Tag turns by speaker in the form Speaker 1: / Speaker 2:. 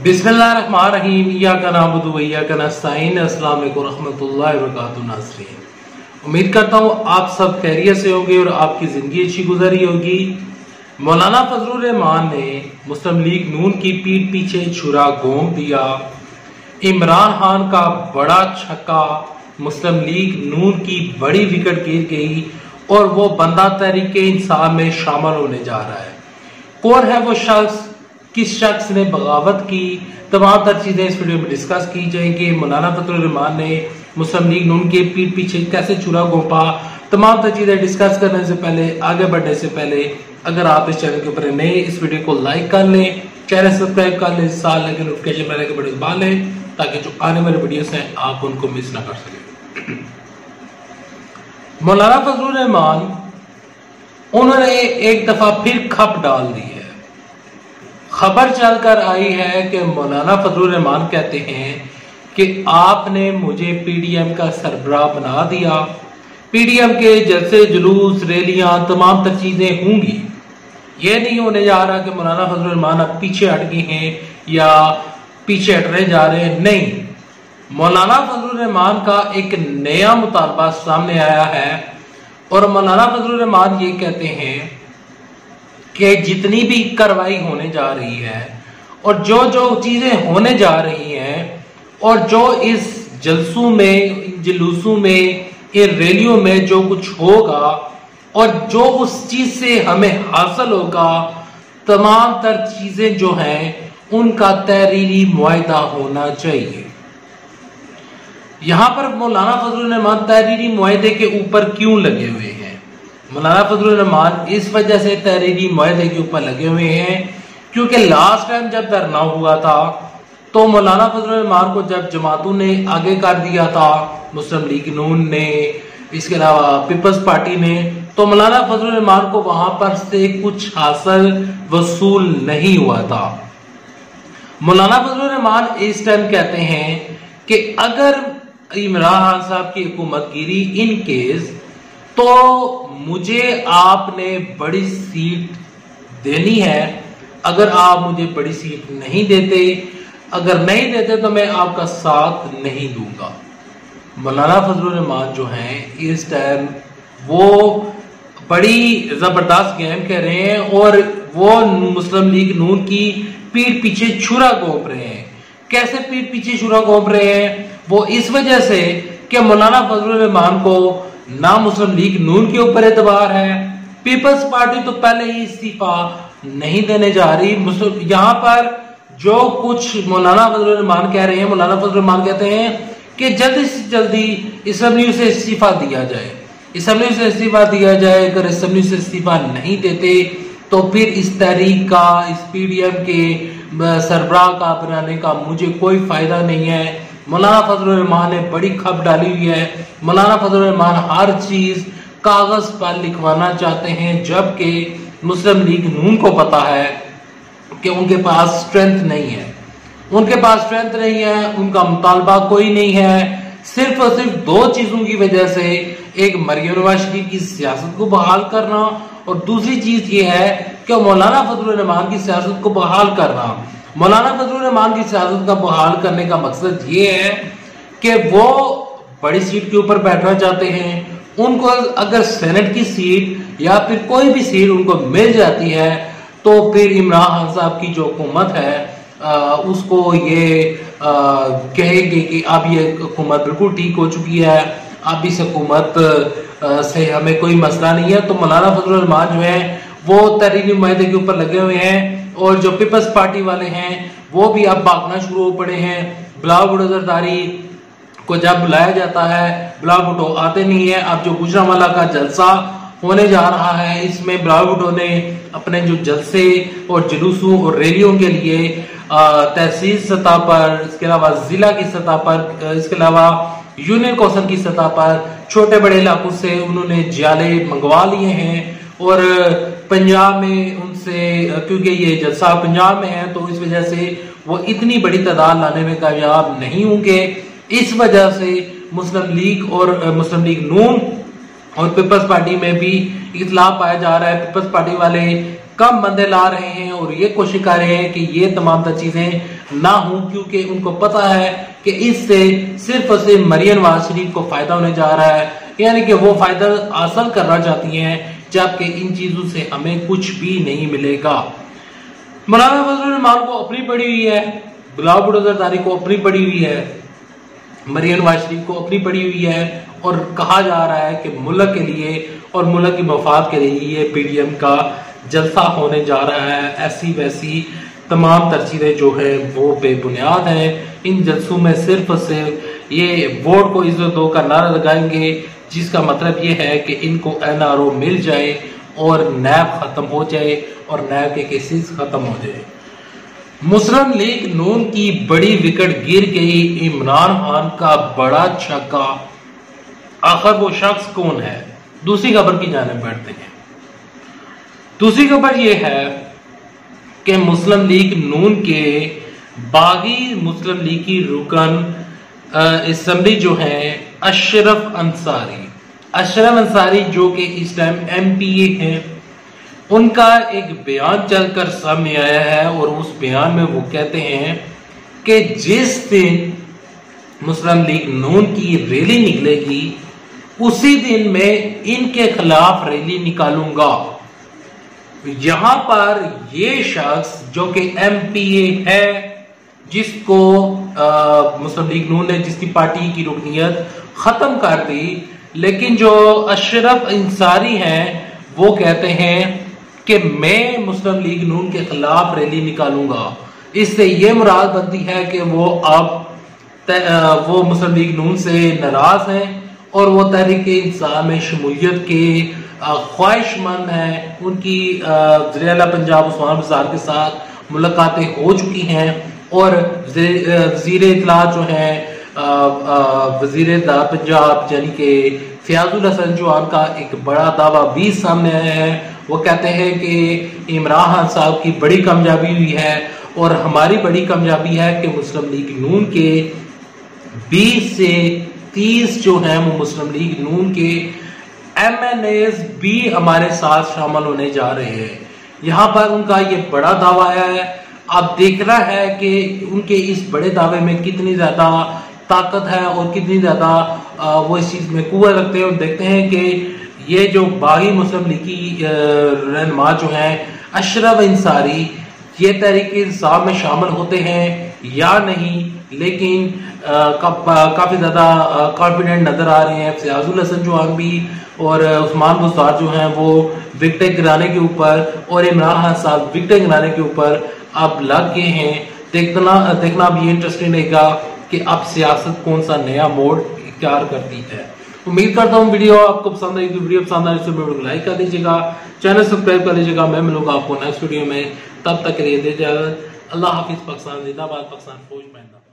Speaker 1: बिस्मिल्लाहिर्रहमानिर्रहीम। इय्याका नअबुदु व इय्याका नस्तईन। अस्सलाम वालेकुम रहमतुल्लाहि व बरकातुहू। नाज़रीन, उम्मीद करता हूँ आप सब खैरियत से होंगे और आपकी जिंदगी अच्छी गुजरी होगी। मौलाना फजलुर रहमान ने मुस्लिम लीग नून की पीठ पीछे छुरा घोंप दिया। इमरान खान का बड़ा छक्का मुस्लिम लीग नून की बड़ी विकेट गिर गई और वो बंदा तहरीके इंसाफ में शामिल होने जा रहा है। कौन है वो शख्स, किस शख्स ने बगावत की, तमाम तर चीजें इस वीडियो में डिस्कस की जाएंगी। मौलाना फजलुर रहमान ने मुस्लिम लीग नून के पीठ पीछे कैसे छुरा घोंपा, तमाम तर चीजें डिस्कस करने से पहले, आगे बढ़ने से पहले, अगर आप इस चैनल के ऊपर नए, इस वीडियो को लाइक कर लें, चैनल सब्सक्राइब कर लें, साथ लगे नोटिफिकेशन बेल के बटन दबा लें ताकि जो आने वाले वीडियोस हैं आप उनको मिस ना कर सकें। मौलाना फजलुर रहमान उन्होंने एक दफा फिर खप डाल दी है। खबर चलकर आई है कि मौलाना फजलुर रहमान कहते हैं कि आपने मुझे पीडीएम का सरबराह बना दिया। पीडीएम के जलसे, जुलूस, रैलियां, तमाम तर चीजें होंगी। ये नहीं होने जा रहा कि मौलाना फजलुर रहमान अब पीछे हट गए हैं या पीछे हटने जा रहे हैं। नहीं, मौलाना फजलुर रहमान का एक नया मुतालबा सामने आया है और मौलाना फजलुर रहमान ये कहते हैं कि जितनी भी कार्रवाई होने जा रही है और जो जो चीजें होने जा रही हैं और जो इस जलसों में, जुलूसों में, इन रैलियों में जो कुछ होगा और जो उस चीज से हमें हासिल होगा, तमाम तर चीजें जो हैं उनका तहरीरी मुआहदा होना चाहिए। यहां पर मौलाना फजलुर रहमान तहरीरी मुआहदे के ऊपर क्यों लगे हुए हैं? मौलाना फजलुर रहमान इस वजह से तहरीरी मुआहदे के ऊपर लगे हुए हैं क्योंकि लास्ट टाइम जब धरना हुआ था तो मौलाना फजलुर रहमान को जब जमातों ने आगे कर दिया था, मुस्लिम लीग नून ने, इसके अलावा पीपल्स पार्टी ने, तो मौलाना फजलुर रहमान को वहां पर से कुछ हासिल वसूल नहीं हुआ था। मौलाना फजलुर रहमान इस टाइम कहते हैं कि अगर इमरान खान साहब की हुकूमत गिरी इन केस, तो मुझे आपने बड़ी सीट देनी है। अगर आप मुझे बड़ी सीट नहीं देते, अगर नहीं देते तो मैं आपका साथ नहीं दूंगा। मौलाना फजलुर रहमान जो हैं इस टाइम वो बड़ी जबरदस्त गेम कह रहे हैं और वो मुस्लिम लीग नून की पीठ पीछे छुरा घोंप रहे हैं। कैसे पीठ पीछे छुरा घोंप रहे हैं? वो इस वजह से कि मौलाना फजलुर रहमान को ना मुस्लिम लीग नून के ऊपर एतबार है, पीपल्स पार्टी तो पहले ही इस्तीफा नहीं देने जा रही। यहाँ पर जो कुछ मौलाना फजलुर रहमान कह रहे हैं, मौलाना फजलुर रहमान कहते हैं कि जल्दी से जल्दी असेंबली से इस्तीफा दिया जाए, असेंबली से इस्तीफा दिया जाए। अगर असेंबली से इस्तीफा नहीं देते तो फिर इस तहरीक का, इस पीडीएम के सरबराह का बनाने का मुझे कोई फायदा नहीं है। मौलाना फजलुर रहमान ने बड़ी खप डाली हुई है। मौलाना फजलुर रहमान हर चीज कागज पर लिखवाना चाहते हैं, जबकि मुस्लिम लीग नून को पता है कि उनके पास स्ट्रेंथ नहीं है, उनके पास स्ट्रेंथ नहीं है, उनका मुतालबा कोई नहीं है। सिर्फ और सिर्फ दो चीजों की वजह से, एक मरियम नवाज शरीफ की सियासत को बहाल करना और दूसरी चीज ये है कि मौलाना फजलुर रहमान की सियासत को बहाल करना। मौलाना फजलुर रहमान की सियासत का बहाल करने का मकसद ये है कि वो बड़ी सीट के ऊपर बैठना चाहते हैं। उनको अगर सेनेट की सीट या फिर कोई भी सीट उनको मिल जाती है तो फिर इमरान खान साहब की जो हुकूमत है उसको ये कहेंगे कि अब ये हुकूमत बिल्कुल ठीक हो चुकी है, अब इस हुकूमत से हमें कोई मसला नहीं है। तो मौलाना फजलुर रहमान जो है वो तहरीरी मुआहदे के ऊपर लगे हुए हैं और जो पीपल्स पार्टी वाले हैं वो भी अब भागना शुरू हो पड़े हैं। बिलावल भुट्टो जरदारी को जब बुलाया जाता है, बिलावल भुट्टो आते नहीं है। अब जो गुजरांवाला का जलसा होने जा रहा है, इसमें बिलावल भुट्टो ने अपने जो जलसे और जुलूसों और रैलियों के लिए तहसील सतह पर, इसके अलावा जिला की सतह पर, इसके अलावा यूनियन कौंसिल की सतह पर छोटे बड़े इलाकों से उन्होंने जाले मंगवा लिए हैं और पंजाब में उनसे, क्योंकि ये जलसा पंजाब में है तो इस वजह से वो इतनी बड़ी तादाद लाने में कामयाब नहीं होंगे। इस वजह से मुस्लिम लीग और मुस्लिम लीग नून और पीपल्स पार्टी में भी इख्तिलाफ पाया जा रहा है। पीपल्स पार्टी वाले कम बंदे ला रहे हैं और ये कोशिश कर रहे हैं कि ये तमाम तर चीजें ना हो, क्योंकि उनको पता है कि इससे सिर्फ और सिर्फ मरियम नवाज शरीफ को फायदा होने जा रहा है, यानी कि वो फायदा हासिल करना चाहती हैं, जबकि इन चीजों से हमें कुछ भी नहीं मिलेगा। मौलाना फजलुर रहमान को अपनी पड़ी हुई है, गुलाब भुट्टो जरदारी को अपनी पड़ी हुई है, मरियम नवाज शरीफ को अपनी पड़ी हुई है, और कहा जा रहा है कि मुल्क के लिए और मुल्क की मफाद के लिए ये पीडीएम का जलसा होने जा रहा है। ऐसी वैसी तमाम तरचीजें जो है वो बेबुनियाद हैं। इन जलसों में सिर्फ और सिर्फ ये वोट को इज्जत दो का नारा लगाएंगे, जिसका मतलब ये है कि इनको एनआरओ मिल जाए और नैब खत्म हो जाए और नैब के केसेस खत्म हो जाए। मुस्लिम लीग नून की बड़ी विकेट गिर गई, इमरान खान का बड़ा छक्का। आखिर वो शख्स कौन है? दूसरी खबर की जानिब बढ़ते हैं। दूसरी खबर यह है कि मुस्लिम लीग नून के बागी मुस्लिम लीग की रुकन असेंबली जो है अशरफ अंसारी जो कि इस टाइम एमपीए हैं, उनका एक बयान चलकर सामने आया है और उस बयान में वो कहते हैं कि जिस दिन मुस्लिम लीग नून की रैली निकलेगी उसी दिन मैं इनके खिलाफ रैली निकालूंगा। यहां पर ये शख्स जो कि एमपीए है, जिसको मुस्लिम लीग नून ने जिसकी पार्टी की रुकनियत खत्म कर दी, लेकिन जो अशरफ अंसारी हैं वो कहते हैं कि मैं मुस्लिम लीग नून के खिलाफ रैली निकालूंगा। इससे ये मुराद बनती है कि वो अब वो मुस्लिम लीग नून से नाराज हैं और वो तहरीक इंसाफ में शमूलियत के ख्वाहिशमंद हैं। उनकी वज़ीर-ए-आला पंजाब उस्मान बुज़दार के साथ मुलाकातें हो चुकी हैं और वज़ीर इत्तलात जो हैं वज़ीर पंजाब यानी कि फयाजुल हसन चौहान का एक बड़ा दावा भी सामने आया है। वो कहते हैं कि इमरान खान साहब की बड़ी कामयाबी हुई है और हमारी बड़ी कामयाबी है कि मुस्लिम लीग नून के 20 से 30 जो हैं वो मुस्लिम लीग नून के MNAs भी हमारे साथ शामिल होने जा रहे हैं। यहाँ पर उनका ये बड़ा दावा है। अब देखना है कि उनके इस बड़े दावे में कितनी ज्यादा ताकत है और कितनी ज्यादा वो इस चीज में कुव्वत रखते हैं। और देखते हैं कि ये जो बागी मुस्लिम लीग की रहनुमा जो है अशरफ अंसारी, ये तहरीक इंसाफ में शामिल होते हैं या नहीं, लेकिन काफी ज्यादा कॉन्फिडेंट नजर आ रहे हैं। फयाजुल हसन चौहान भी और उस्मान बुज़दार जो हैं वो विकेट गिराने के ऊपर और इमरान खान साहब विकेट गिराने के ऊपर अब लग गए हैं। देखना भी इंटरेस्टिंग रहेगा कि अब सियासत कौन सा नया मोड़ इख्तियार करती है। उम्मीद करता हूँ वीडियो आपको पसंद आई। वीडियो पसंद आए तो वीडियो को लाइक कर दीजिएगा, चैनल सब्सक्राइब कर लीजिएगा। मैं मिलूंगा आपको नेक्स्ट वीडियो में, तब तक के लिए दीजिए अल्लाह हाफिज। पाकिस्तान जिंदाबाद, पाकिस्तान फौज जिंदाबाद।